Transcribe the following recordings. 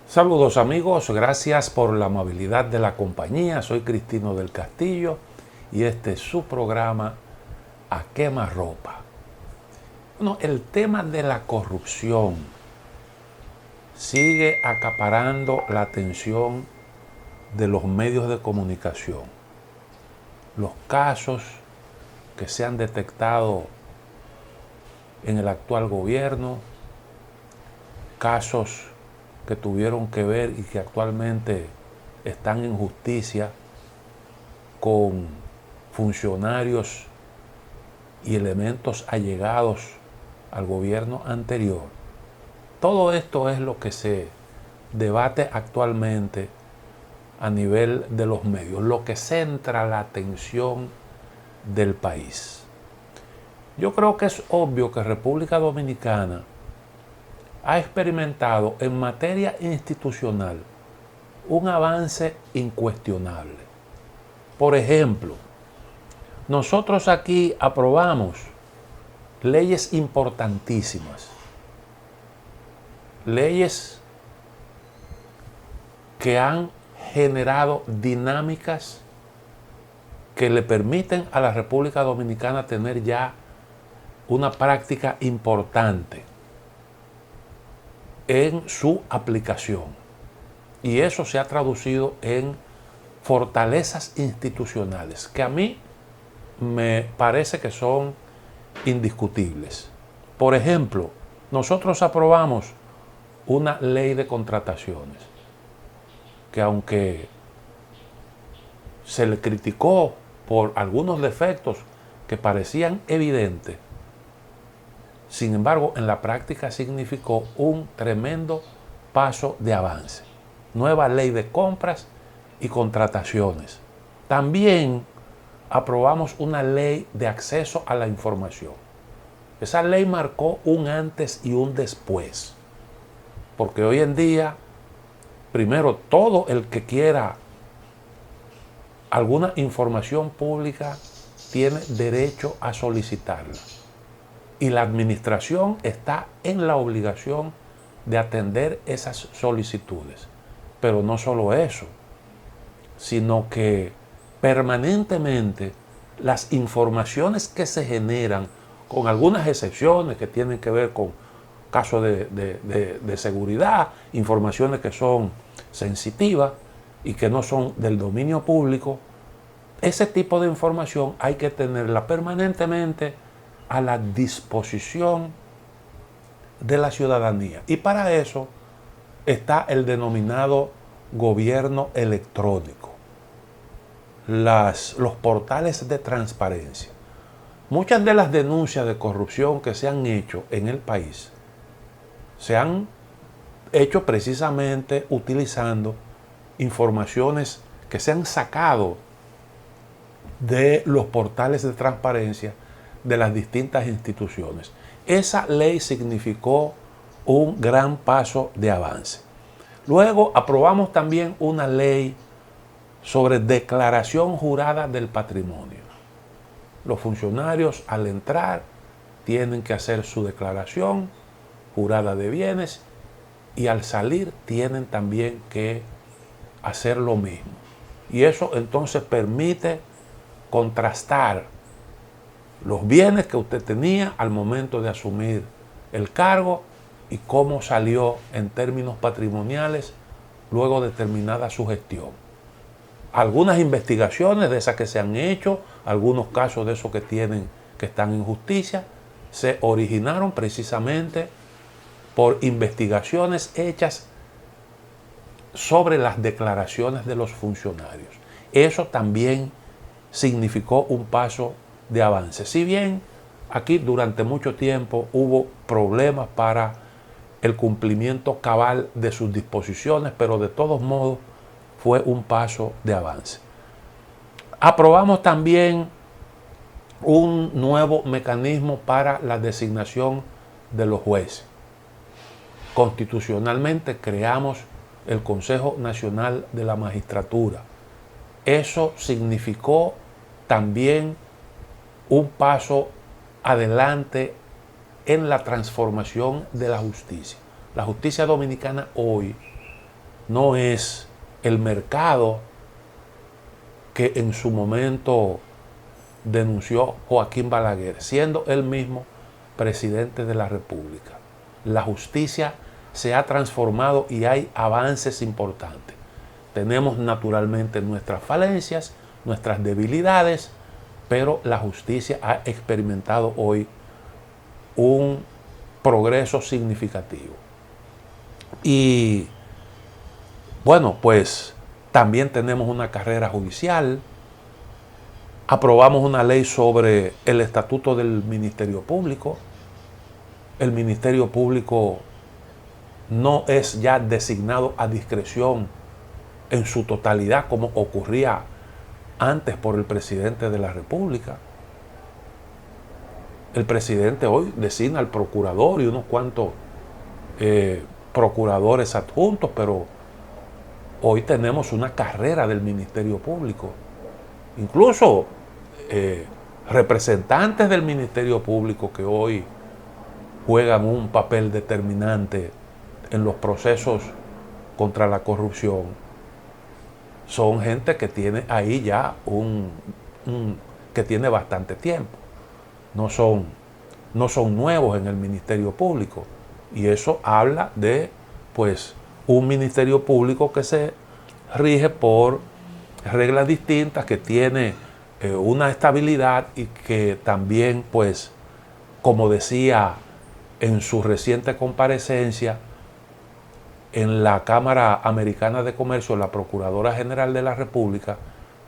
Saludos amigos, gracias por la amabilidad de la compañía. Soy Cristino del Castillo y este es su programa A Quemarropa. Bueno, el tema de la corrupción sigue acaparando la atención de los medios de comunicación. Los casos que se han detectado en el actual gobierno, casos que tuvieron que ver y que actualmente están en justicia con funcionarios y elementos allegados al gobierno anterior. Todo esto es lo que se debate actualmente a nivel de los medios, lo que centra la atención del país. Yo creo que es obvio que República Dominicana ha experimentado en materia institucional un avance incuestionable. Por ejemplo, nosotros aquí aprobamos leyes importantísimas, leyes que han generado dinámicas que le permiten a la República Dominicana tener ya una práctica importante en su aplicación. Y eso se ha traducido en fortalezas institucionales que a mí me parece que son indiscutibles. Por ejemplo, nosotros aprobamos una ley de contrataciones que, aunque se le criticó por algunos defectos que parecían evidentes, sin embargo, en la práctica significó un tremendo paso de avance. Nueva ley de compras y contrataciones. También aprobamos una ley de acceso a la información. Esa ley marcó un antes y un después. Porque hoy en día, primero, todo el que quiera alguna información pública tiene derecho a solicitarla. Y la administración está en la obligación de atender esas solicitudes. Pero no solo eso, sino que permanentemente las informaciones que se generan, con algunas excepciones que tienen que ver con casos de seguridad, informaciones que son sensitivas y que no son del dominio público, ese tipo de información hay que tenerla permanentemente a la disposición de la ciudadanía. Y para eso está el denominado gobierno electrónico, los portales de transparencia. Muchas de las denuncias de corrupción que se han hecho en el país se han hecho precisamente utilizando informaciones que se han sacado de los portales de transparencia de las distintas instituciones. Esa ley significó un gran paso de avance. Luego aprobamos también una ley sobre declaración jurada del patrimonio. Los funcionarios al entrar tienen que hacer su declaración jurada de bienes y al salir tienen también que hacer lo mismo. Y eso entonces permite contrastar los bienes que usted tenía al momento de asumir el cargo y cómo salió en términos patrimoniales luego de terminada su gestión. Algunas investigaciones de esas que se han hecho, algunos casos de esos que están en justicia, se originaron precisamente por investigaciones hechas sobre las declaraciones de los funcionarios. Eso también significó un paso de avance. Si bien aquí durante mucho tiempo hubo problemas para el cumplimiento cabal de sus disposiciones, pero de todos modos fue un paso de avance. Aprobamos también un nuevo mecanismo para la designación de los jueces. Constitucionalmente creamos el Consejo Nacional de la Magistratura. Eso significó también un paso adelante en la transformación de la justicia. La justicia dominicana hoy no es el mercado que en su momento denunció Joaquín Balaguer, siendo él mismo presidente de la República. La justicia se ha transformado y hay avances importantes. Tenemos naturalmente nuestras falencias, nuestras debilidades, pero la justicia ha experimentado hoy un progreso significativo. Y bueno, pues también tenemos una carrera judicial. Aprobamos una ley sobre el estatuto del Ministerio Público. El Ministerio Público no es ya designado a discreción en su totalidad como ocurría antes por el presidente de la República. El presidente hoy designa al procurador y unos cuantos procuradores adjuntos, pero hoy tenemos una carrera del Ministerio Público. Incluso representantes del Ministerio Público que hoy juegan un papel determinante en los procesos contra la corrupción son gente que tiene ahí ya que tiene bastante tiempo. No son nuevos en el Ministerio Público. Y eso habla de pues un Ministerio Público que se rige por reglas distintas, que tiene una estabilidad y que también, pues, como decía en su reciente comparecencia en la Cámara Americana de Comercio, la Procuradora General de la República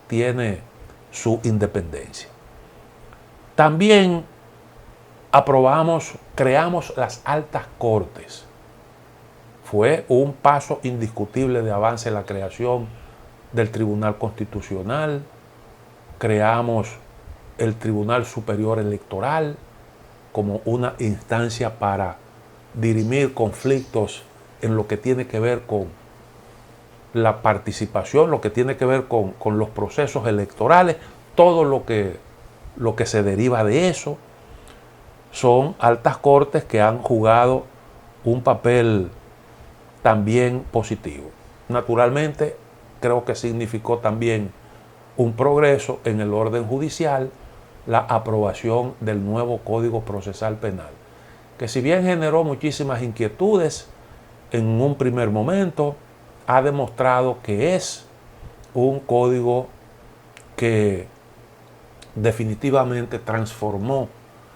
tiene su independencia. También creamos las altas cortes. Fue un paso indiscutible de avance la creación del Tribunal Constitucional. Creamos el Tribunal Superior Electoral como una instancia para dirimir conflictos en lo que tiene que ver con la participación, lo que tiene que ver con los procesos electorales, todo lo que se deriva de eso. Son altas cortes que han jugado un papel también positivo. Naturalmente, creo que significó también un progreso en el orden judicial la aprobación del nuevo Código Procesal Penal, que si bien generó muchísimas inquietudes en un primer momento, ha demostrado que es un código que definitivamente transformó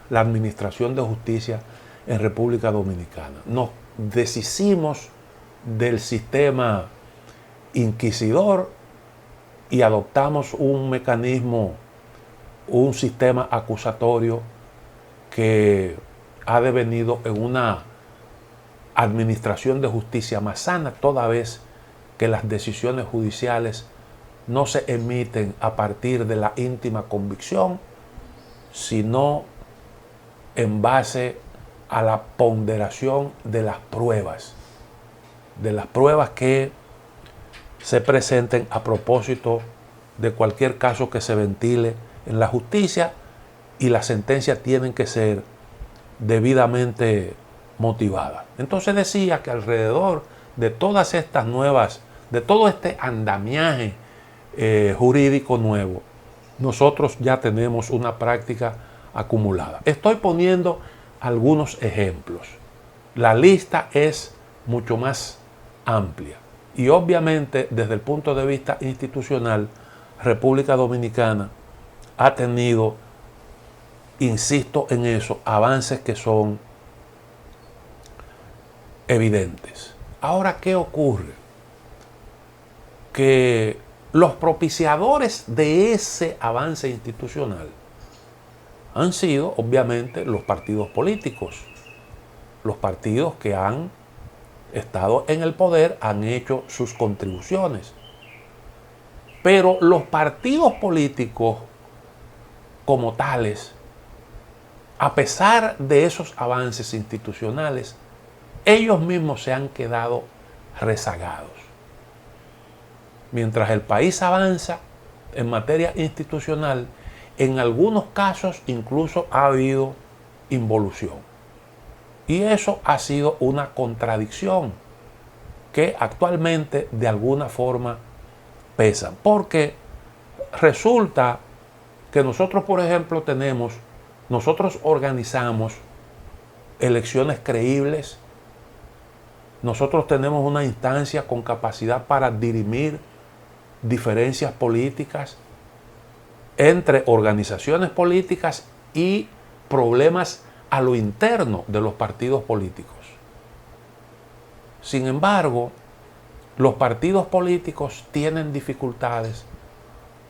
la administración de justicia en República Dominicana. Nos deshicimos del sistema inquisidor y adoptamos un mecanismo, un sistema acusatorio que ha devenido en una administración de justicia más sana, toda vez que las decisiones judiciales no se emiten a partir de la íntima convicción, sino en base a la ponderación de las pruebas que se presenten a propósito de cualquier caso que se ventile en la justicia, y las sentencias tienen que ser debidamente motivadas. Entonces decía que alrededor de todas estas nuevas, de todo este andamiaje jurídico nuevo, nosotros ya tenemos una práctica acumulada. Estoy poniendo algunos ejemplos. La lista es mucho más amplia y obviamente desde el punto de vista institucional, República Dominicana ha tenido, insisto en eso, avances que son evidentes. Ahora, ¿qué ocurre? Que los propiciadores de ese avance institucional han sido, obviamente, los partidos políticos. Los partidos que han estado en el poder han hecho sus contribuciones. Pero los partidos políticos como tales, a pesar de esos avances institucionales, ellos mismos se han quedado rezagados. Mientras el país avanza en materia institucional, en algunos casos incluso ha habido involución. Y eso ha sido una contradicción que actualmente de alguna forma pesan. Porque resulta que nosotros, por ejemplo, nosotros organizamos elecciones creíbles, nosotros tenemos una instancia con capacidad para dirimir diferencias políticas entre organizaciones políticas y problemas a lo interno de los partidos políticos. Sin embargo, los partidos políticos tienen dificultades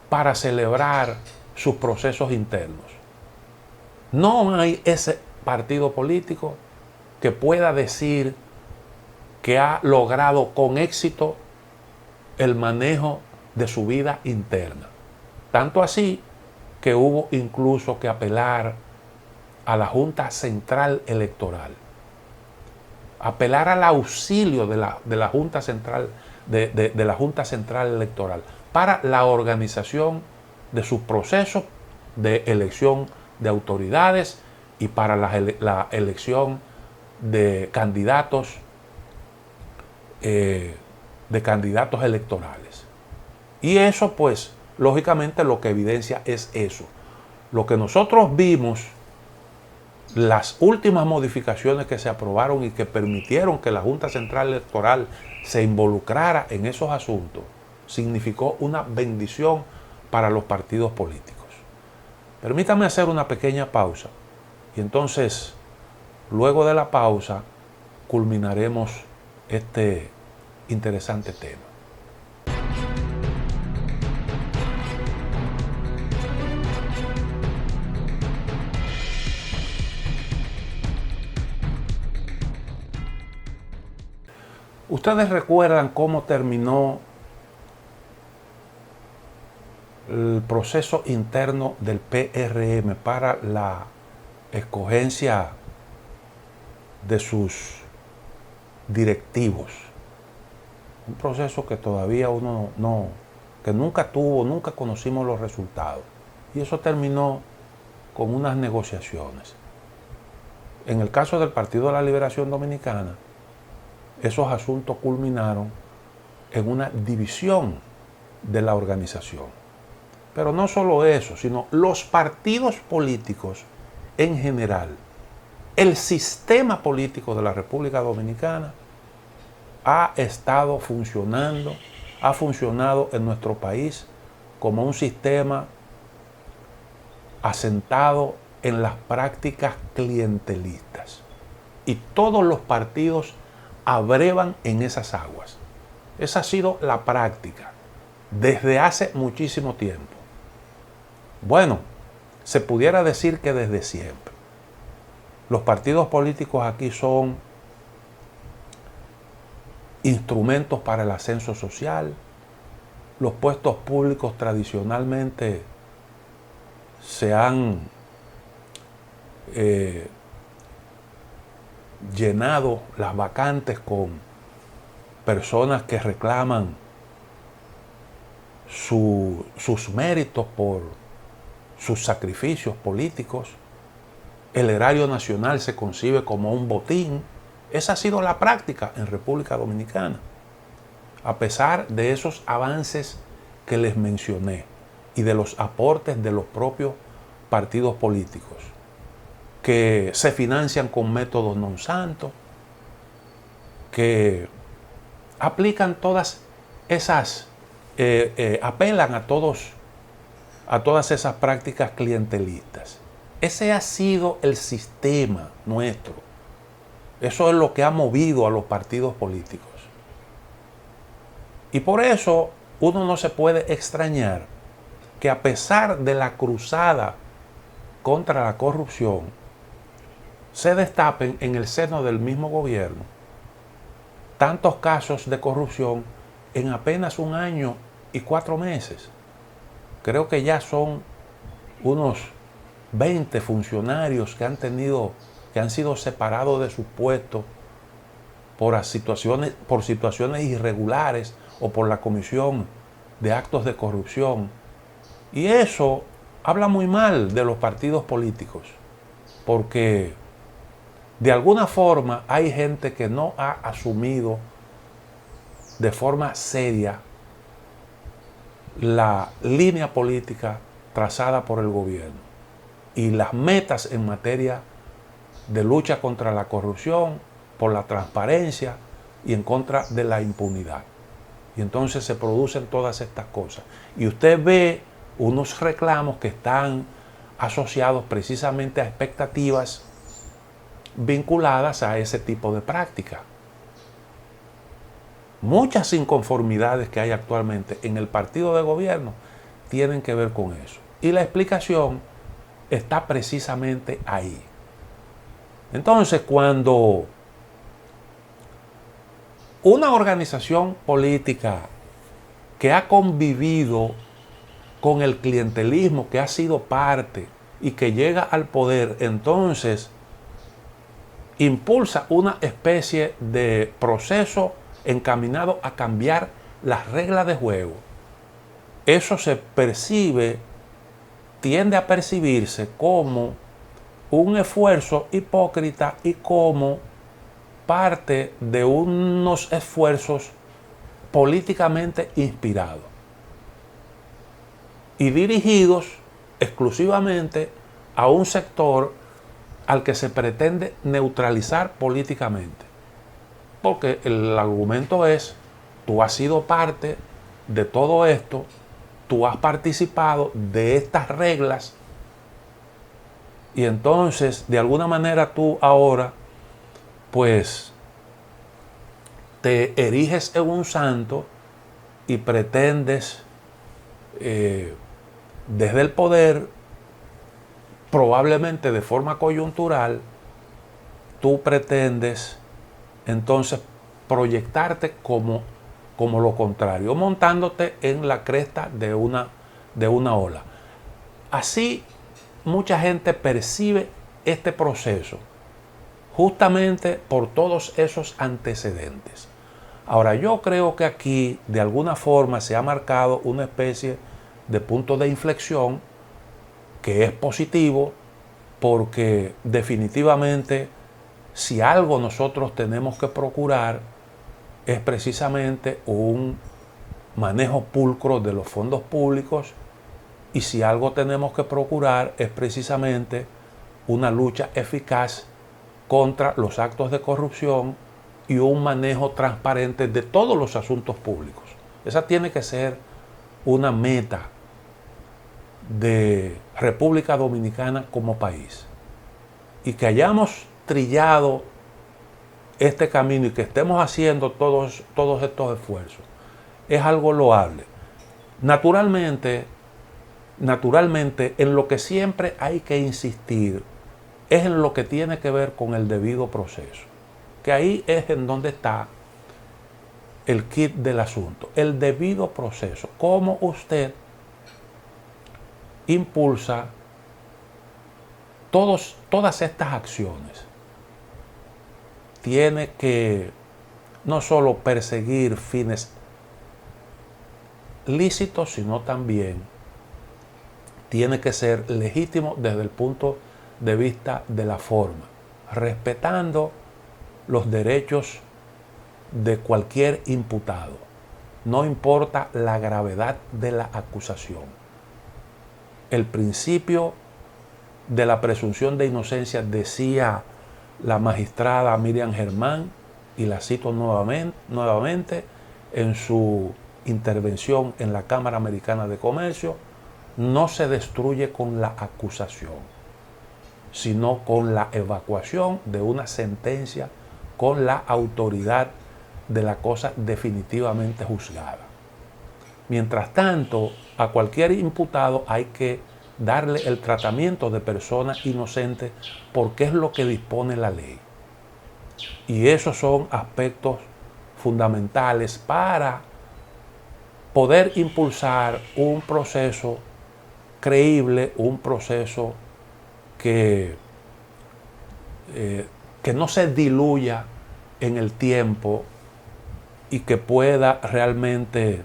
para celebrar sus procesos internos. No hay ese partido político que pueda decir que ha logrado con éxito el manejo de su vida interna. Tanto así que hubo incluso que apelar a la Junta Central Electoral, apelar al auxilio de la Junta Central, de la Junta Central Electoral para la organización de sus procesos de elección de autoridades y para la elección de candidatos electorales. Y eso, pues, lógicamente lo que evidencia es eso. Lo que nosotros vimos, las últimas modificaciones que se aprobaron y que permitieron que la Junta Central Electoral se involucrara en esos asuntos, significó una bendición para los partidos políticos. Permítame hacer una pequeña pausa y entonces, luego de la pausa, culminaremos este interesante tema. ¿Ustedes recuerdan cómo terminó el proceso interno del PRM para la escogencia de sus directivos? Un proceso que todavía que nunca conocimos los resultados. Y eso terminó con unas negociaciones. En el caso del Partido de la Liberación Dominicana, esos asuntos culminaron en una división de la organización. Pero no solo eso, sino los partidos políticos en general, el sistema político de la República Dominicana ha funcionado en nuestro país como un sistema asentado en las prácticas clientelistas. Y todos los partidos abrevan en esas aguas. Esa ha sido la práctica desde hace muchísimo tiempo. Bueno, se pudiera decir que desde siempre. Los partidos políticos aquí son instrumentos para el ascenso social. Los puestos públicos tradicionalmente se han llenado las vacantes con personas que reclaman sus méritos por sus sacrificios políticos. El erario nacional se concibe como un botín. Esa ha sido la práctica en República Dominicana, a pesar de esos avances que les mencioné y de los aportes de los propios partidos políticos, que se financian con métodos non santos, que aplican todas esas, apelan a todas esas prácticas clientelistas. Ese ha sido el sistema nuestro. Eso es lo que ha movido a los partidos políticos. Y por eso uno no se puede extrañar que, a pesar de la cruzada contra la corrupción, se destapen en el seno del mismo gobierno tantos casos de corrupción en apenas 1 año y 4 meses. Creo que ya son unos 20 funcionarios que han sido separados de sus puestos por situaciones irregulares o por la comisión de actos de corrupción. Y eso habla muy mal de los partidos políticos, porque de alguna forma hay gente que no ha asumido de forma seria la línea política trazada por el gobierno y las metas en materia de lucha contra la corrupción, por la transparencia y en contra de la impunidad. Y entonces se producen todas estas cosas. Y usted ve unos reclamos que están asociados precisamente a expectativas vinculadas a ese tipo de práctica. Muchas inconformidades que hay actualmente en el partido de gobierno tienen que ver con eso. Y la explicación está precisamente ahí. Entonces, cuando una organización política que ha convivido con el clientelismo, que ha sido parte y que llega al poder, entonces impulsa una especie de proceso encaminado a cambiar las reglas de juego. Eso se percibe, tiende a percibirse como un esfuerzo hipócrita y como parte de unos esfuerzos políticamente inspirados y dirigidos exclusivamente a un sector al que se pretende neutralizar políticamente. Porque el argumento es, tú has sido parte de todo esto, tú has participado de estas reglas y entonces de alguna manera tú ahora pues te eriges en un santo y pretendes desde el poder, probablemente de forma coyuntural, tú pretendes entonces proyectarte como lo contrario, montándote en la cresta de una ola. Así mucha gente percibe este proceso, justamente por todos esos antecedentes. Ahora, yo creo que aquí de alguna forma se ha marcado una especie de punto de inflexión que es positivo, porque definitivamente si algo nosotros tenemos que procurar es precisamente un manejo pulcro de los fondos públicos, y si algo tenemos que procurar es precisamente una lucha eficaz contra los actos de corrupción y un manejo transparente de todos los asuntos públicos. Esa tiene que ser una meta de República Dominicana como país. Y que hayamos trillado este camino y que estemos haciendo todos estos esfuerzos es algo loable. Naturalmente, en lo que siempre hay que insistir es en lo que tiene que ver con el debido proceso, que ahí es en donde está el kit del asunto, el debido proceso. Cómo usted impulsa todas estas acciones. Tiene que no solo perseguir fines lícitos, sino también tiene que ser legítimo desde el punto de vista de la forma, respetando los derechos de cualquier imputado, no importa la gravedad de la acusación. El principio de la presunción de inocencia, decía la magistrada Miriam Germán, y la cito nuevamente en su intervención en la Cámara Americana de Comercio, no se destruye con la acusación, sino con la evacuación de una sentencia, con la autoridad de la cosa definitivamente juzgada. Mientras tanto, a cualquier imputado hay que darle el tratamiento de persona inocente, porque es lo que dispone la ley. Y esos son aspectos fundamentales para poder impulsar un proceso creíble, un proceso que no se diluya en el tiempo y que pueda realmente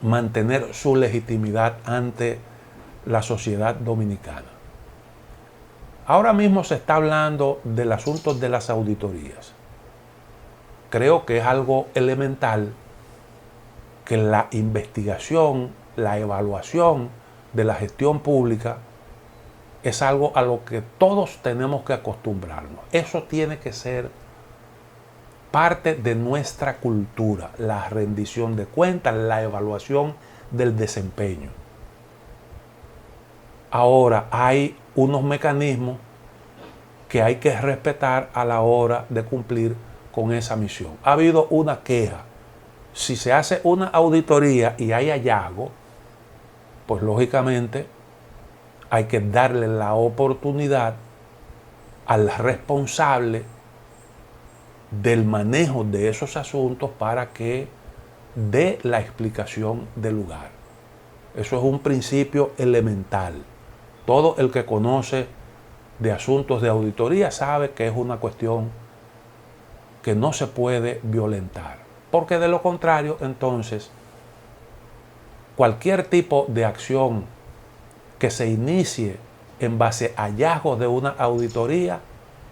mantener su legitimidad ante la sociedad dominicana. Ahora mismo se está hablando del asunto de las auditorías. creo que es algo elemental que la investigación, la evaluación de la gestión pública es algo a lo que todos tenemos que acostumbrarnos. Eso tiene que ser parte de nuestra cultura, la rendición de cuentas, la evaluación del desempeño. Ahora hay unos mecanismos que hay que respetar a la hora de cumplir con esa misión. Ha habido una queja. Si se hace una auditoría y hay hallazgo, pues lógicamente hay que darle la oportunidad al responsable del manejo de esos asuntos para que dé la explicación del lugar. Eso es un principio elemental. Todo el que conoce de asuntos de auditoría sabe que es una cuestión que no se puede violentar, porque de lo contrario, entonces, cualquier tipo de acción que se inicie en base a hallazgos de una auditoría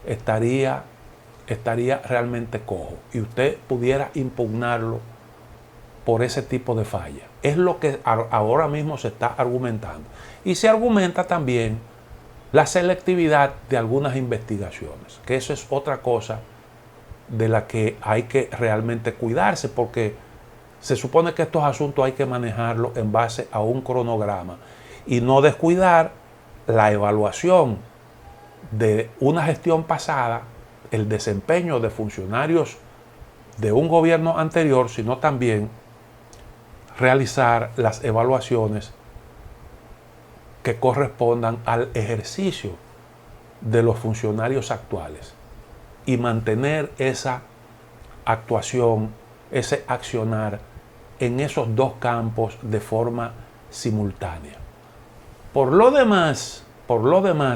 estaría realmente cojo y usted pudiera impugnarlo por ese tipo de falla. Es lo que ahora mismo se está argumentando. Y se argumenta también la selectividad de algunas investigaciones, que eso es otra cosa de la que hay que realmente cuidarse, porque se supone que estos asuntos hay que manejarlos en base a un cronograma y no descuidar la evaluación de una gestión pasada, el desempeño de funcionarios de un gobierno anterior, sino también realizar las evaluaciones que correspondan al ejercicio de los funcionarios actuales y mantener esa actuación, ese accionar en esos dos campos de forma simultánea. Por lo demás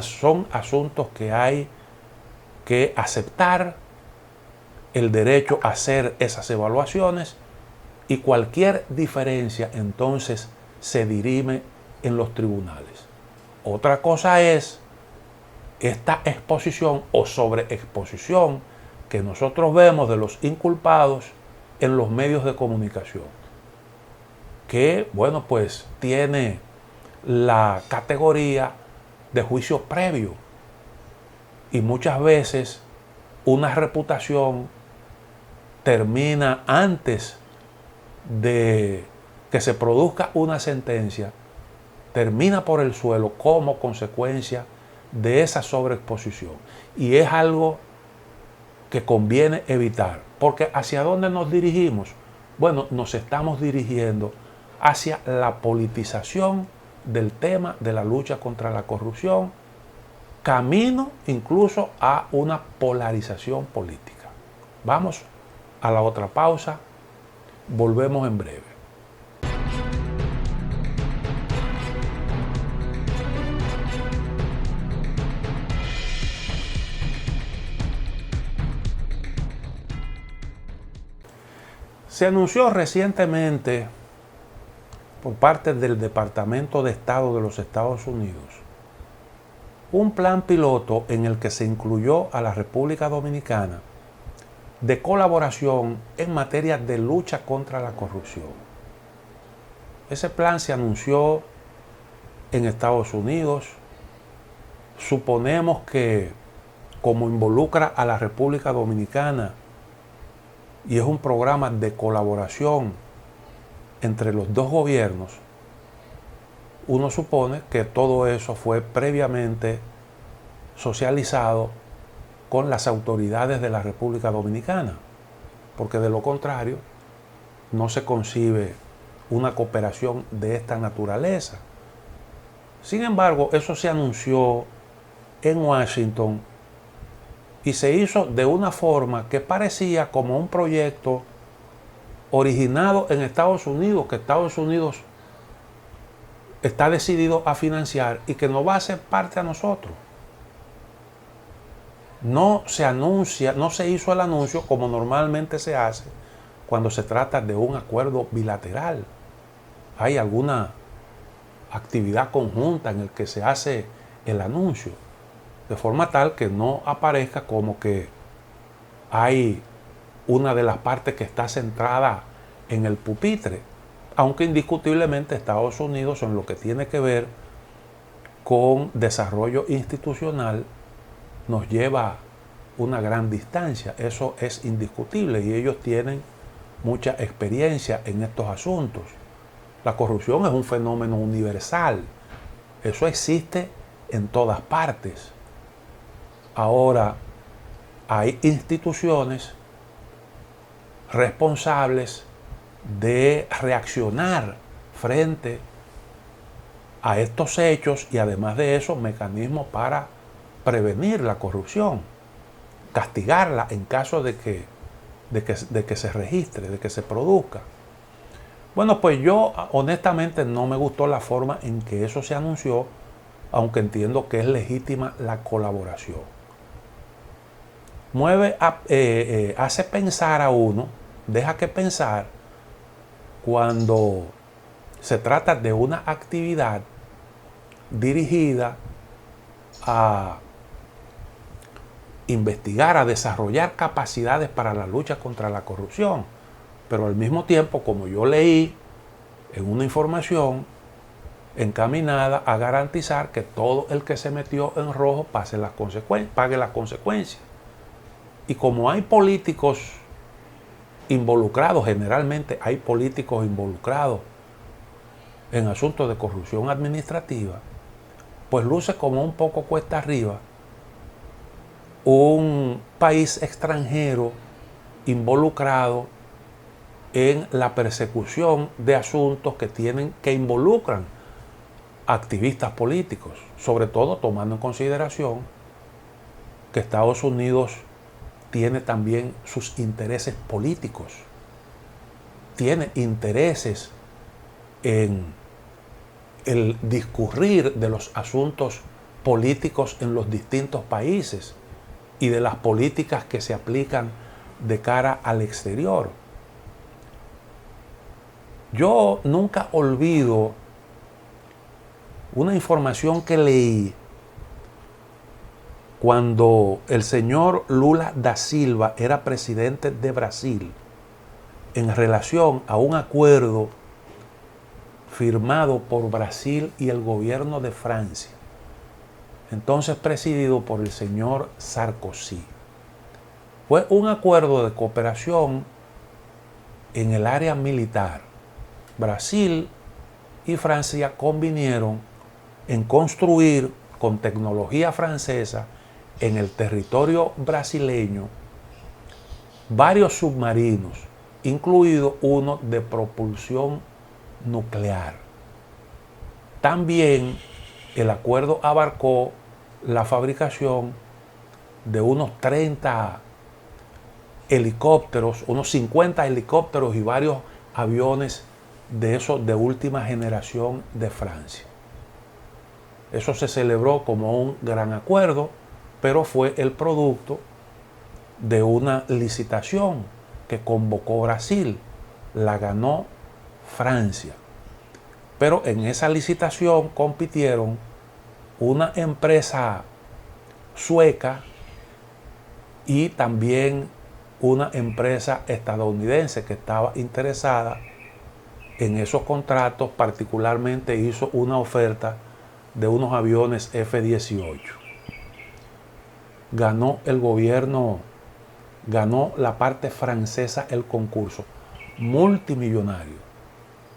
son asuntos que hay que aceptar, el derecho a hacer esas evaluaciones, y cualquier diferencia entonces se dirime en los tribunales. Otra cosa es esta exposición o sobreexposición que nosotros vemos de los inculpados en los medios de comunicación, que, bueno, pues tiene la categoría de juicio previo y muchas veces una reputación termina antes de que se produzca una sentencia, termina por el suelo como consecuencia de esa sobreexposición. Y es algo que conviene evitar, porque ¿hacia dónde nos dirigimos? Bueno, nos estamos dirigiendo hacia la politización del tema de la lucha contra la corrupción, camino incluso a una polarización política. Vamos a la otra pausa, volvemos en breve. Se anunció recientemente por parte del Departamento de Estado de los Estados Unidos un plan piloto en el que se incluyó a la República Dominicana de colaboración en materia de lucha contra la corrupción. Ese plan se anunció en Estados Unidos. Suponemos que, como involucra a la República Dominicana y es un programa de colaboración entre los dos gobiernos, uno supone que todo eso fue previamente socializado con las autoridades de la República Dominicana, porque de lo contrario no se concibe una cooperación de esta naturaleza. Sin embargo, eso se anunció en Washington y se hizo de una forma que parecía como un proyecto originado en Estados Unidos, que Estados Unidos está decidido a financiar y que nos va a hacer parte a nosotros. No se anuncia, no se hizo el anuncio como normalmente se hace cuando se trata de un acuerdo bilateral. Hay alguna actividad conjunta en el que se hace el anuncio, de forma tal que no aparezca como que hay una de las partes que está centrada en el pupitre, aunque indiscutiblemente Estados Unidos, en lo que tiene que ver con desarrollo institucional, nos lleva una gran distancia. Eso es indiscutible y ellos tienen mucha experiencia en estos asuntos. La corrupción es un fenómeno universal. Eso existe en todas partes. Ahora, hay instituciones responsables de reaccionar frente a estos hechos y además de eso, mecanismos para prevenir la corrupción, castigarla en caso de que se registre, de que se produzca. Bueno, pues yo honestamente no me gustó la forma en que eso se anunció, aunque entiendo que es legítima la colaboración. Hace pensar a uno, deja que pensar cuando se trata de una actividad dirigida a investigar, a desarrollar capacidades para la lucha contra la corrupción. Pero al mismo tiempo, como yo leí en una información encaminada a garantizar que todo el que se metió en rojo pague las consecuencias. Y como hay políticos involucrados, generalmente hay políticos involucrados en asuntos de corrupción administrativa, pues luce como un poco cuesta arriba un país extranjero involucrado en la persecución de asuntos que involucran activistas políticos, sobre todo tomando en consideración que Estados Unidos tiene también sus intereses políticos, tiene intereses en el discurrir de los asuntos políticos en los distintos países y de las políticas que se aplican de cara al exterior. Yo nunca olvido una información que leí cuando el señor Lula da Silva era presidente de Brasil en relación a un acuerdo firmado por Brasil y el gobierno de Francia, entonces presidido por el señor Sarkozy. Fue un acuerdo de cooperación en el área militar. Brasil y Francia convinieron en construir con tecnología francesa en el territorio brasileño varios submarinos, incluido uno de propulsión nuclear. También el acuerdo abarcó la fabricación de unos 30 helicópteros, unos 50 helicópteros y varios aviones de esos de última generación de Francia. Eso se celebró como un gran acuerdo, pero fue el producto de una licitación que convocó Brasil. La ganó Francia. Pero en esa licitación compitieron una empresa sueca y también una empresa estadounidense que estaba interesada en esos contratos. Particularmente hizo una oferta de unos aviones F-18. Ganó el gobierno, ganó la parte francesa el concurso, multimillonario,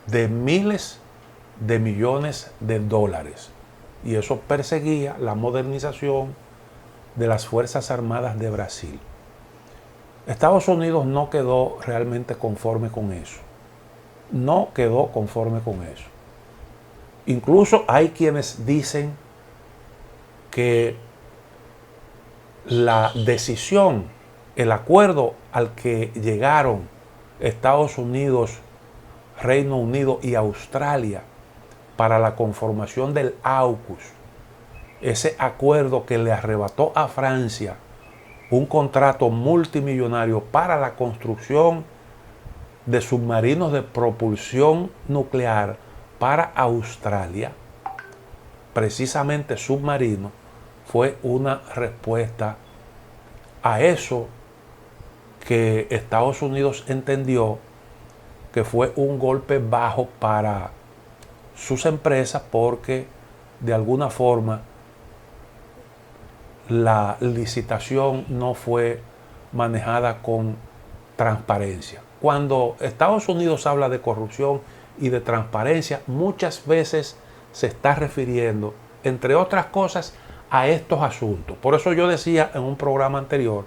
de miles de millones de dólares. Y eso perseguía la modernización de las Fuerzas Armadas de Brasil. Estados Unidos no quedó realmente conforme con eso. No quedó conforme con eso. Incluso hay quienes dicen que la decisión, el acuerdo al que llegaron Estados Unidos, Reino Unido y Australia para la conformación del AUKUS, ese acuerdo que le arrebató a Francia un contrato multimillonario para la construcción de submarinos de propulsión nuclear para Australia, precisamente submarino, fue una respuesta a eso que Estados Unidos entendió que fue un golpe bajo para sus empresas porque de alguna forma la licitación no fue manejada con transparencia. Cuando Estados Unidos habla de corrupción y de transparencia, muchas veces se está refiriendo, entre otras cosas, a estos asuntos. Por eso yo decía en un programa anterior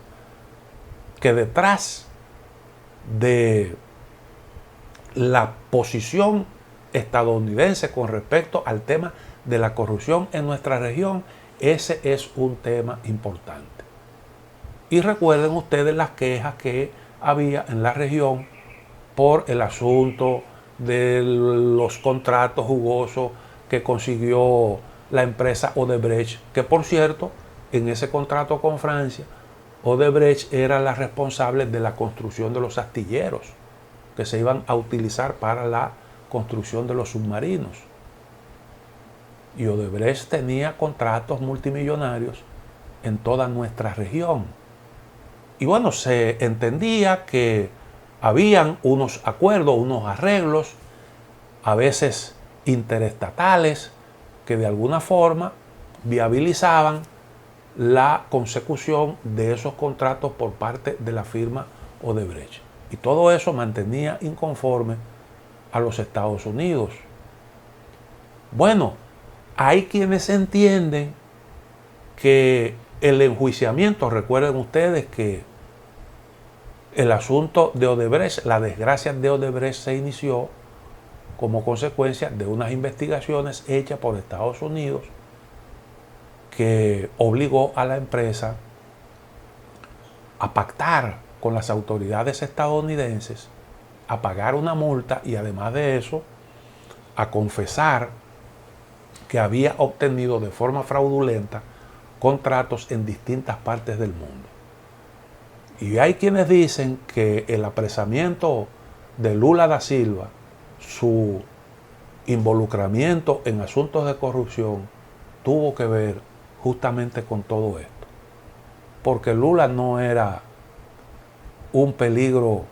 que detrás de la posición estadounidense con respecto al tema de la corrupción en nuestra región, ese es un tema importante. Y recuerden ustedes las quejas que había en la región por el asunto de los contratos jugosos que consiguió la empresa Odebrecht, que por cierto, en ese contrato con Francia, Odebrecht era la responsable de la construcción de los astilleros que se iban a utilizar para la construcción de los submarinos. Y Odebrecht tenía contratos multimillonarios en toda nuestra región. Y bueno, se entendía que habían unos acuerdos, unos arreglos, a veces interestatales, que de alguna forma viabilizaban la consecución de esos contratos por parte de la firma Odebrecht. Y todo eso mantenía inconforme a los Estados Unidos. Bueno, hay quienes entienden que el enjuiciamiento, recuerden ustedes que el asunto de Odebrecht, la desgracia de Odebrecht se inició como consecuencia de unas investigaciones hechas por Estados Unidos que obligó a la empresa a pactar con las autoridades estadounidenses, a pagar una multa y además de eso, a confesar que había obtenido de forma fraudulenta contratos en distintas partes del mundo. Y hay quienes dicen que el apresamiento de Lula da Silva, su involucramiento en asuntos de corrupción, tuvo que ver justamente con todo esto. Porque Lula no era un peligro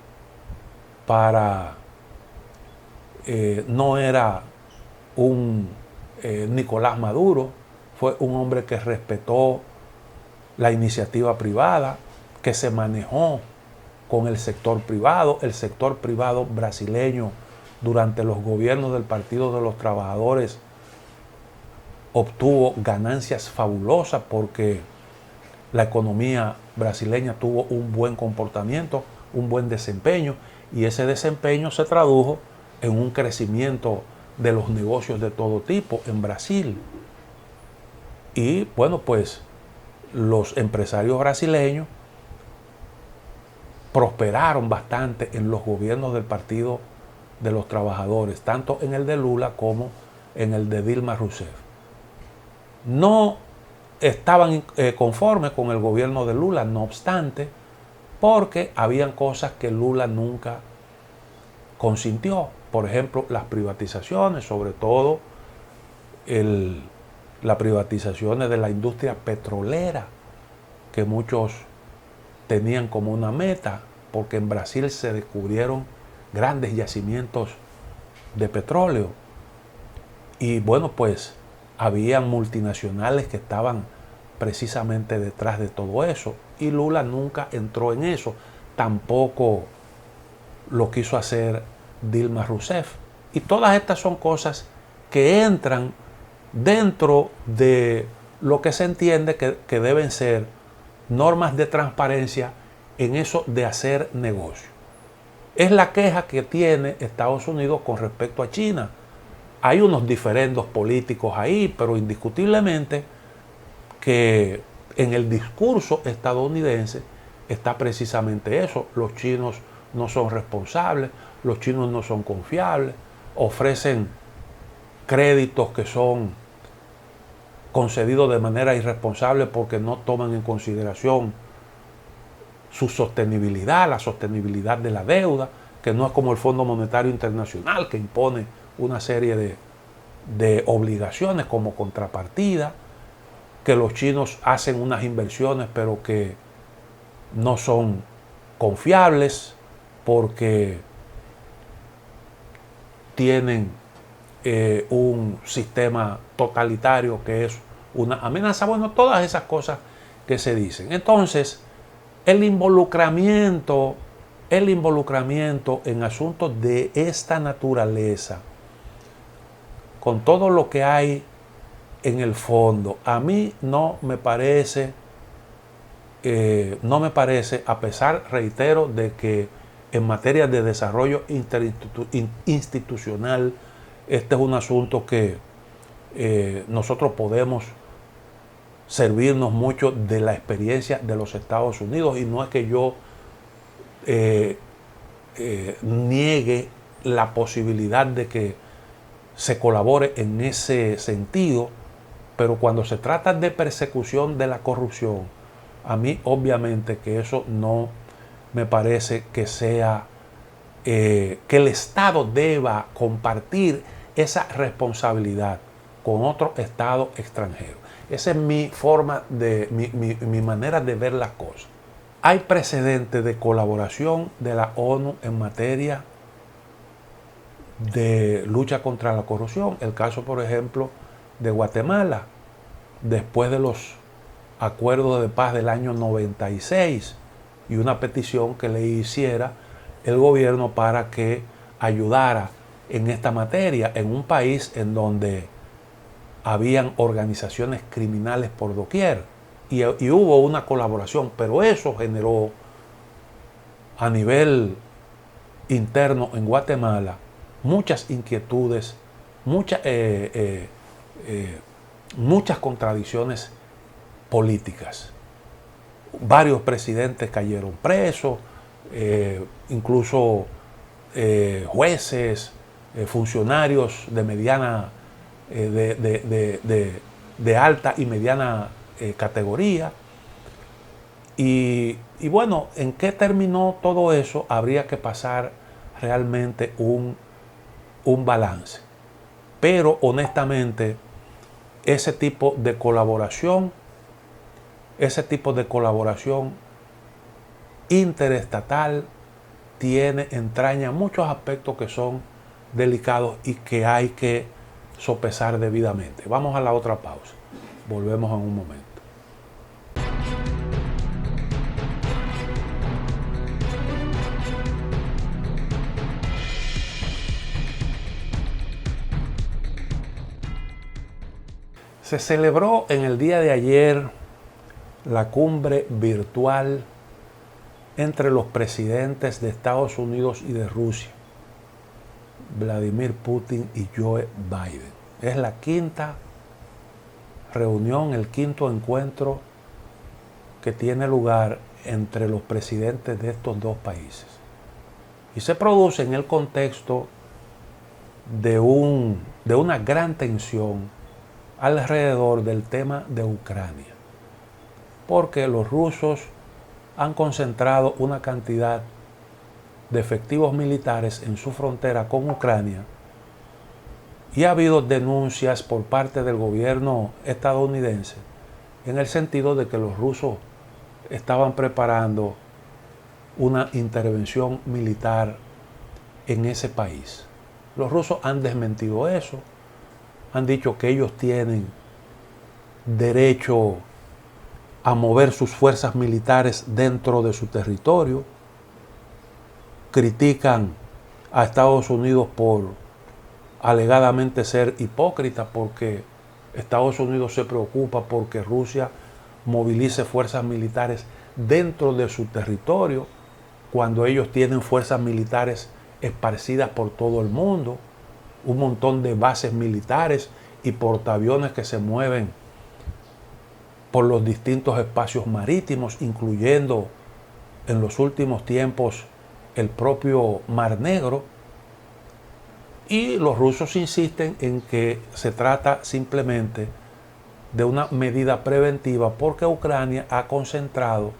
para, no era un Nicolás Maduro, fue un hombre que respetó la iniciativa privada, que se manejó con el sector privado brasileño durante los gobiernos del Partido de los Trabajadores obtuvo ganancias fabulosas porque la economía brasileña tuvo un buen comportamiento, un buen desempeño, y ese desempeño se tradujo en un crecimiento de los negocios de todo tipo en Brasil. Y bueno, pues los empresarios brasileños prosperaron bastante en los gobiernos del Partido de los Trabajadores, tanto en el de Lula como en el de Dilma Rousseff. No estaban conformes con el gobierno de Lula, no obstante, porque habían cosas que Lula nunca consintió. Por ejemplo, las privatizaciones, sobre todo las privatizaciones de la industria petrolera, que muchos tenían como una meta, porque en Brasil se descubrieron grandes yacimientos de petróleo. Y bueno, pues habían multinacionales que estaban precisamente detrás de todo eso. Y Lula nunca entró en eso. Tampoco lo quiso hacer Dilma Rousseff. Y todas estas son cosas que entran dentro de lo que se entiende que deben ser normas de transparencia en eso de hacer negocio. Es la queja que tiene Estados Unidos con respecto a China. Hay unos diferendos políticos ahí, pero indiscutiblemente que en el discurso estadounidense está precisamente eso. Los chinos no son responsables, los chinos no son confiables, ofrecen créditos que son concedidos de manera irresponsable porque no toman en consideración su sostenibilidad, la sostenibilidad de la deuda, que no es como el Fondo Monetario Internacional, que impone una serie de obligaciones como contrapartida, que los chinos hacen unas inversiones pero que no son confiables, porque tienen un sistema totalitario que es una amenaza. Bueno, todas esas cosas que se dicen. Entonces, el involucramiento en asuntos de esta naturaleza, con todo lo que hay en el fondo, a mí no me parece, a pesar, reitero, de que en materia de desarrollo institucional, este es un asunto que nosotros podemos servirnos mucho de la experiencia de los Estados Unidos, y no es que yo niegue la posibilidad de que se colabore en ese sentido, pero cuando se trata de persecución de la corrupción, a mí obviamente que eso no me parece que sea, que el Estado deba compartir esa responsabilidad con otro Estado extranjero. Esa es mi forma mi manera de ver las cosas. Hay precedentes de colaboración de la ONU en materia de lucha contra la corrupción. El caso, por ejemplo, de Guatemala, después de los acuerdos de paz del año 96 y una petición que le hiciera el gobierno para que ayudara en esta materia en un país en donde habían organizaciones criminales por doquier, y hubo una colaboración, pero eso generó a nivel interno en Guatemala muchas inquietudes, muchas contradicciones políticas. Varios presidentes cayeron presos, incluso jueces, funcionarios de mediana, de alta y mediana categoría. Y bueno, ¿en qué terminó todo eso? Habría que pasar realmente un balance. Pero honestamente, ese tipo de colaboración interestatal entraña muchos aspectos que son delicados y que hay que sopesar debidamente. Vamos a la otra pausa. Volvemos en un momento. Se celebró en el día de ayer la cumbre virtual entre los presidentes de Estados Unidos y de Rusia, Vladimir Putin y Joe Biden. Es la quinta reunión, el quinto encuentro que tiene lugar entre los presidentes de estos dos países. Y se produce en el contexto de una gran tensión alrededor del tema de Ucrania, porque los rusos han concentrado una cantidad de efectivos militares en su frontera con Ucrania, y ha habido denuncias por parte del gobierno estadounidense en el sentido de que los rusos estaban preparando una intervención militar en ese país. Los rusos han desmentido eso, han dicho que ellos tienen derecho a mover sus fuerzas militares dentro de su territorio. Critican a Estados Unidos por alegadamente ser hipócrita, porque Estados Unidos se preocupa porque Rusia movilice fuerzas militares dentro de su territorio, cuando ellos tienen fuerzas militares esparcidas por todo el mundo, un montón de bases militares y portaaviones que se mueven por los distintos espacios marítimos, incluyendo en los últimos tiempos el propio Mar Negro. Y los rusos insisten en que se trata simplemente de una medida preventiva, porque Ucrania ha concentrado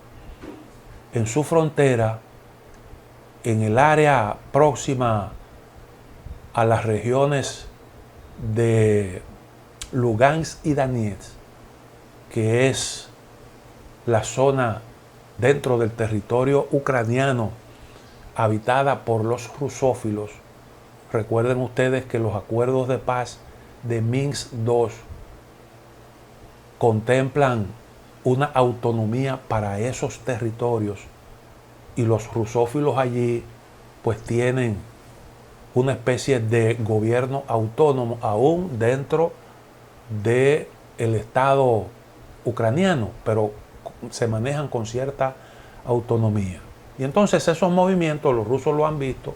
en su frontera, en el área próxima a las regiones de Lugansk y Donetsk, que es la zona dentro del territorio ucraniano habitada por los rusófilos. Recuerden ustedes que los acuerdos de paz de Minsk II contemplan una autonomía para esos territorios y los rusófilos allí pues tienen una especie de gobierno autónomo aún dentro del Estado ucraniano, pero se manejan con cierta autonomía. Y entonces esos movimientos los rusos lo han visto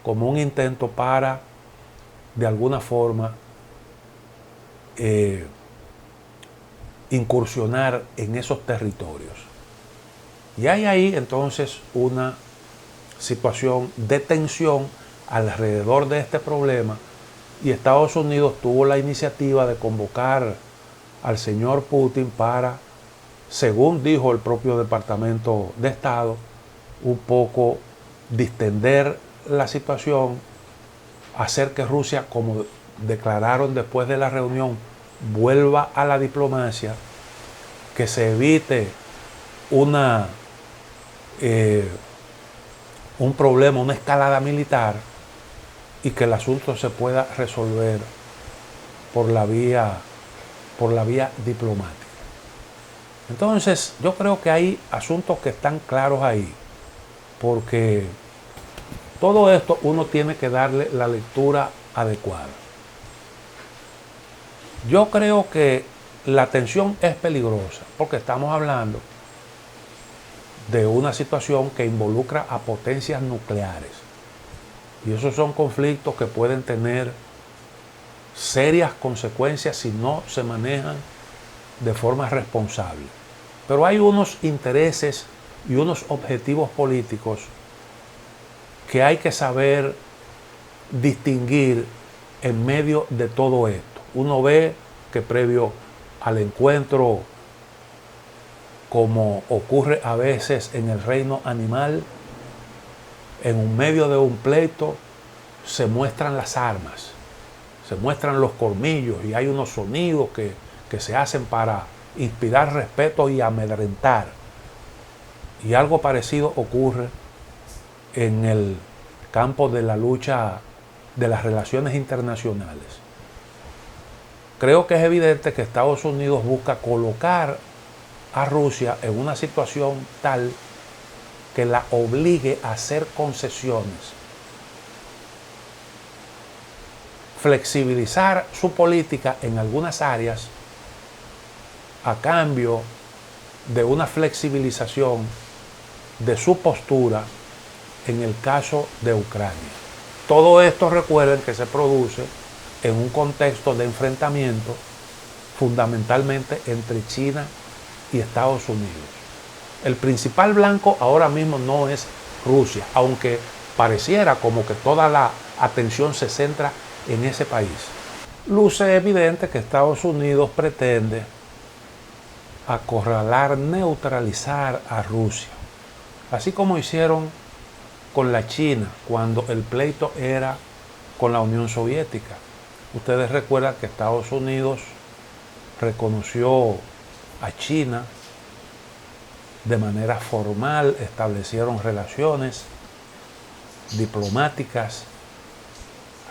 como un intento para, de alguna forma, incursionar en esos territorios. Y hay ahí entonces una situación de tensión alrededor de este problema, y Estados Unidos tuvo la iniciativa de convocar al señor Putin para, según dijo el propio Departamento de Estado, un poco distender la situación, hacer que Rusia, como declararon después de la reunión, vuelva a la diplomacia, que se evite un problema, una escalada militar, y que el asunto se pueda resolver por la vía diplomática. Entonces, yo creo que hay asuntos que están claros ahí, porque todo esto uno tiene que darle la lectura adecuada. Yo creo que la tensión es peligrosa, porque estamos hablando de una situación que involucra a potencias nucleares. Y esos son conflictos que pueden tener serias consecuencias si no se manejan de forma responsable. Pero hay unos intereses y unos objetivos políticos que hay que saber distinguir en medio de todo esto. Uno ve que previo al encuentro, como ocurre a veces en el reino animal, en un medio de un pleito se muestran las armas, se muestran los colmillos, y hay unos sonidos que se hacen para inspirar respeto y amedrentar. Y algo parecido ocurre en el campo de la lucha de las relaciones internacionales. Creo que es evidente que Estados Unidos busca colocar a Rusia en una situación tal que la obligue a hacer concesiones, flexibilizar su política en algunas áreas a cambio de una flexibilización de su postura en el caso de Ucrania. Todo esto, recuerden, que se produce en un contexto de enfrentamiento fundamentalmente entre China y Estados Unidos. El principal blanco ahora mismo no es Rusia, aunque pareciera como que toda la atención se centra en ese país. Luce evidente que Estados Unidos pretende acorralar, neutralizar a Rusia, así como hicieron con la China cuando el pleito era con la Unión Soviética. Ustedes recuerdan que Estados Unidos reconoció a China de manera formal, establecieron relaciones diplomáticas,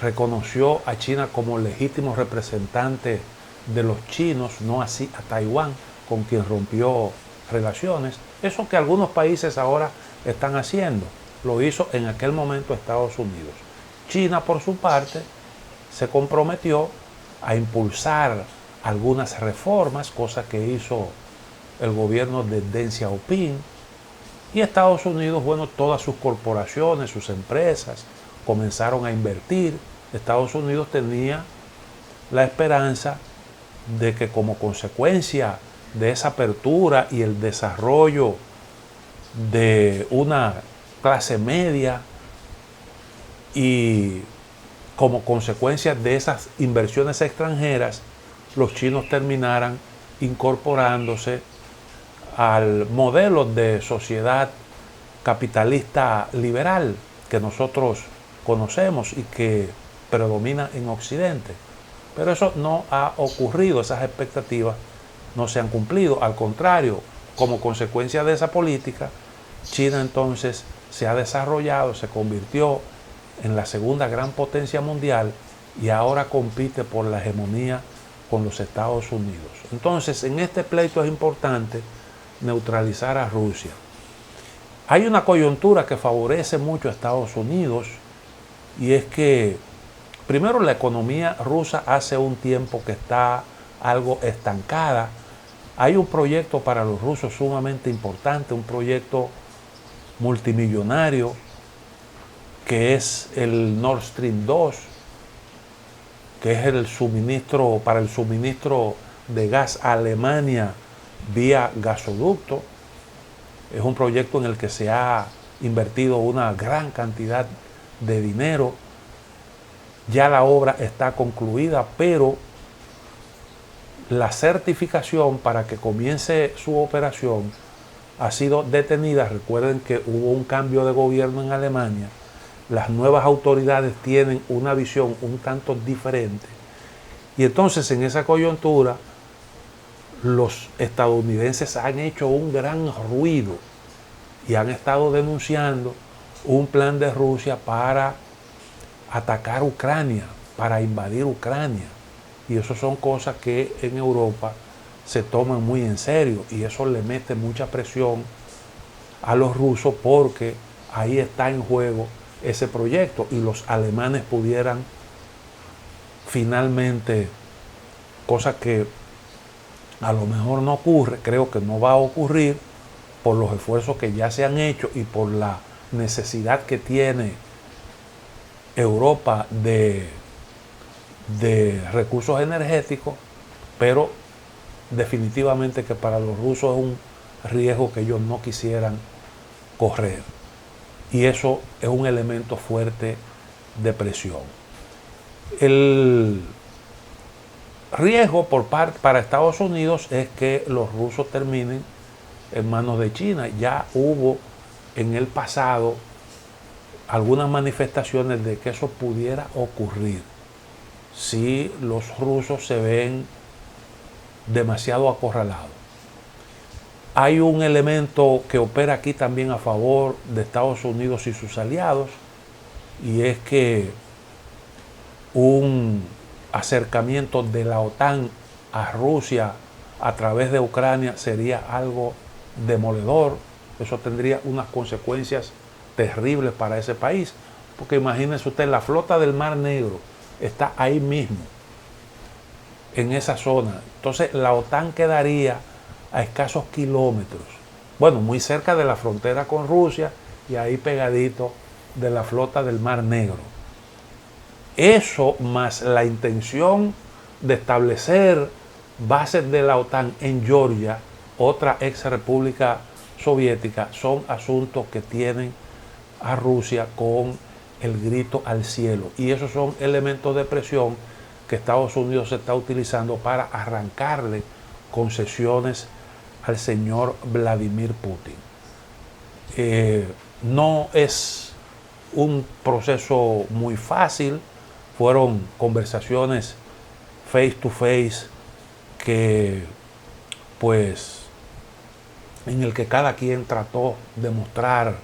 reconoció a China como legítimo representante de los chinos, no así a Taiwán, con quien rompió relaciones. Eso que algunos países ahora están haciendo, lo hizo en aquel momento Estados Unidos. China, por su parte, se comprometió a impulsar algunas reformas, cosa que hizo el gobierno de Deng Xiaoping, y Estados Unidos, bueno, todas sus corporaciones, sus empresas comenzaron a invertir. Estados Unidos tenía la esperanza de que, como consecuencia de esa apertura y el desarrollo de una clase media, y como consecuencia de esas inversiones extranjeras, los chinos terminaran incorporándose al modelo de sociedad capitalista liberal que nosotros conocemos y que predomina en Occidente. Pero eso no ha ocurrido, esas expectativas no se han cumplido. Al contrario, como consecuencia de esa política, China entonces se ha desarrollado, se convirtió en la segunda gran potencia mundial y ahora compite por la hegemonía con los Estados Unidos. Entonces, en este pleito es importante neutralizar a Rusia. Hay una coyuntura que favorece mucho a Estados Unidos y es que, primero, la economía rusa hace un tiempo que está algo estancada. Hay un proyecto para los rusos sumamente importante, un proyecto multimillonario que es el Nord Stream 2, que es el suministro para el suministro de gas a Alemania vía gasoducto. Es un proyecto en el que se ha invertido una gran cantidad de dinero. Ya la obra está concluida, pero la certificación para que comience su operación ha sido detenida. Recuerden que hubo un cambio de gobierno en Alemania. Las nuevas autoridades tienen una visión un tanto diferente. Y entonces, en esa coyuntura, los estadounidenses han hecho un gran ruido y han estado denunciando un plan de Rusia para atacar Ucrania, para invadir Ucrania. Y eso son cosas que en Europa se toman muy en serio y eso le mete mucha presión a los rusos porque ahí está en juego ese proyecto y los alemanes pudieran finalmente, cosa que a lo mejor no ocurre, creo que no va a ocurrir por los esfuerzos que ya se han hecho y por la necesidad que tiene Europa de recursos energéticos, pero definitivamente que para los rusos es un riesgo que ellos no quisieran correr. Y eso es un elemento fuerte de presión. El riesgo para Estados Unidos es que los rusos terminen en manos de China. Ya hubo en el pasado algunas manifestaciones de que eso pudiera ocurrir si los rusos se ven demasiado acorralados. Hay un elemento que opera aquí también a favor de Estados Unidos y sus aliados, y es que un acercamiento de la OTAN a Rusia a través de Ucrania sería algo demoledor. Eso tendría unas consecuencias terribles para ese país, porque imagínense usted, la flota del Mar Negro está ahí mismo, en esa zona. Entonces la OTAN quedaría a escasos kilómetros, bueno, muy cerca de la frontera con Rusia y ahí pegadito de la flota del Mar Negro. Eso más la intención de establecer bases de la OTAN en Georgia, otra ex república soviética, son asuntos que tienen a Rusia con el grito al cielo. Y esos son elementos de presión que Estados Unidos está utilizando para arrancarle concesiones al señor Vladimir Putin. No es un proceso muy fácil. Fueron conversaciones face to face que, pues, en el que cada quien trató de mostrar,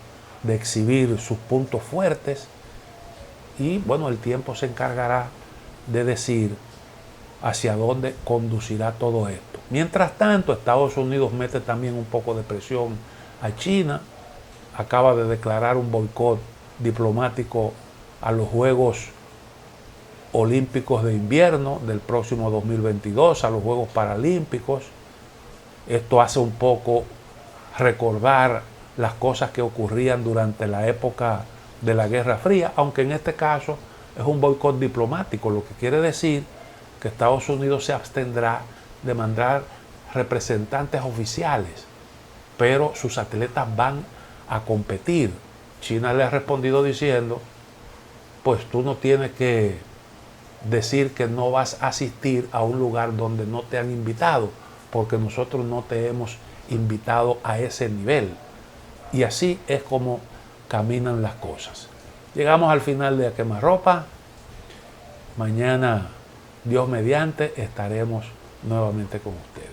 de exhibir sus puntos fuertes, y bueno, el tiempo se encargará de decir hacia dónde conducirá todo esto. Mientras tanto, Estados Unidos mete también un poco de presión a China, acaba de declarar un boicot diplomático a los Juegos Olímpicos de Invierno del próximo 2022, a los Juegos Paralímpicos. Esto hace un poco recordar las cosas que ocurrían durante la época de la Guerra Fría, aunque en este caso es un boicot diplomático, lo que quiere decir que Estados Unidos se abstendrá de mandar representantes oficiales, pero sus atletas van a competir. China le ha respondido diciendo, pues tú no tienes que decir que no vas a asistir a un lugar donde no te han invitado, porque nosotros no te hemos invitado a ese nivel. Y así es como caminan las cosas. Llegamos al final de A Quemarropa. Mañana, Dios mediante, estaremos nuevamente con ustedes.